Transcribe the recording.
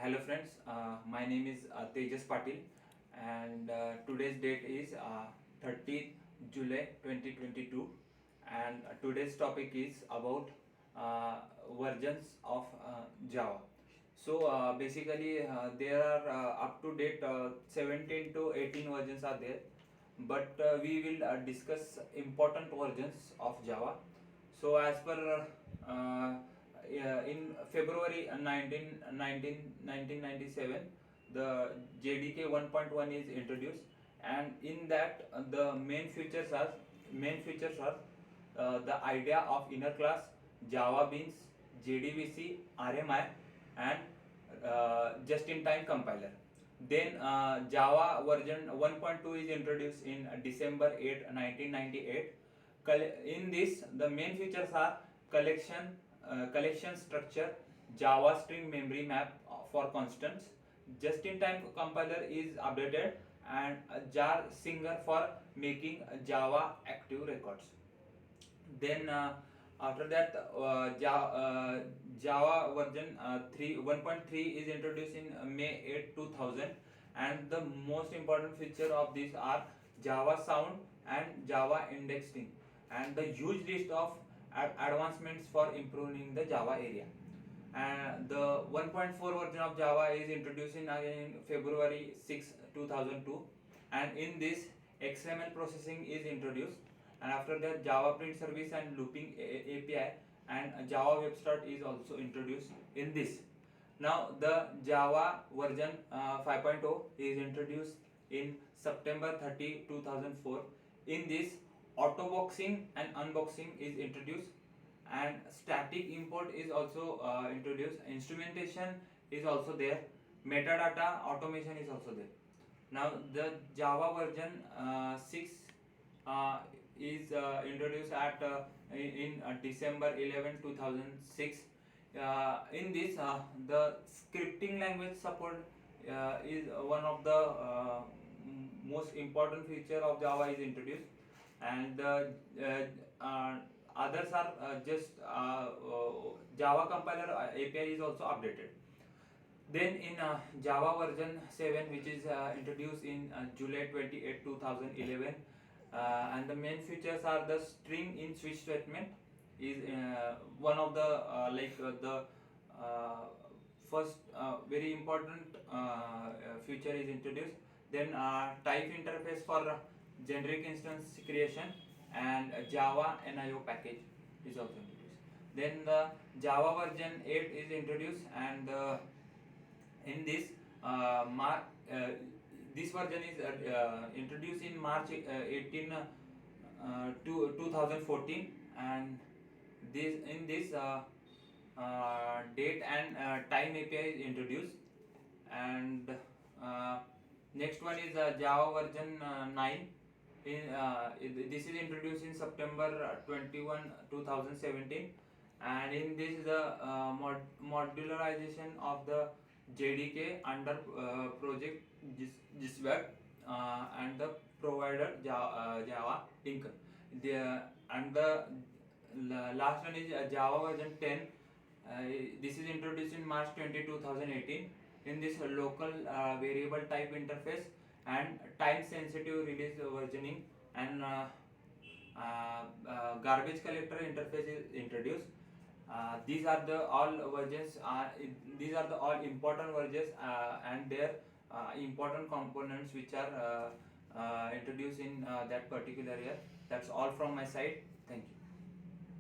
Hello friends, my name is Tejas Patil and today's date is 30th July 2022 and today's topic is about uh, versions of Java. So basically there are up to date 17 to 18 versions are there, but we will discuss important versions of Java. So as per in February 1997, the JDK 1.1 is introduced, and in that the main features are the idea of inner class, Java Beans, JDBC, RMI, and just-in-time compiler. Then Java version 1.2 is introduced in December 8, 1998. In this, the main features are collection structure, Java string memory map for constants, just-in-time compiler is updated, and a jar singer for making Java active records. Then after that Java version 3 1.3 is introduced in May 8 2000, and the most important feature of these are Java sound and Java indexing, and the huge list of advancements for improving the Java area. And the 1.4 version of Java is introduced in February 6 2002, and in this XML processing is introduced, and after that Java print service and looping API and Java web start is also introduced in this. Now the Java version 5.0 is introduced in September 30 2004. In this, auto boxing and unboxing is introduced, and static import is also introduced. Instrumentation is also there. Metadata automation is also there. Now the Java version 6 uh, is introduced in December 11 2006. In this, the scripting language support is one of the most important feature of Java is introduced, and the others are just Java compiler API is also updated. Then in Java version 7, which is introduced in July 28 2011, and the main features are the string in switch statement is one of the the uh, first very important feature is introduced. Then type interface for generic instance creation, and Java NIO package is also introduced. Then the Java version 8 is introduced, and in this this version is introduced in March 18 to 2014, and this date and time API is introduced. And uh, next one is Java version 9. This is introduced in September 21 2017, and in this the modularization of the JDK under project JISWAP, and the provider Java Lincoln. And the last one is Java version 10. This is introduced in March 2018. In this, local variable type interface and time sensitive release versioning, and garbage collector interface is introduced. These are the all versions. These are the all important versions and their important components which are introduced in that particular year. That's all from my side. Thank you.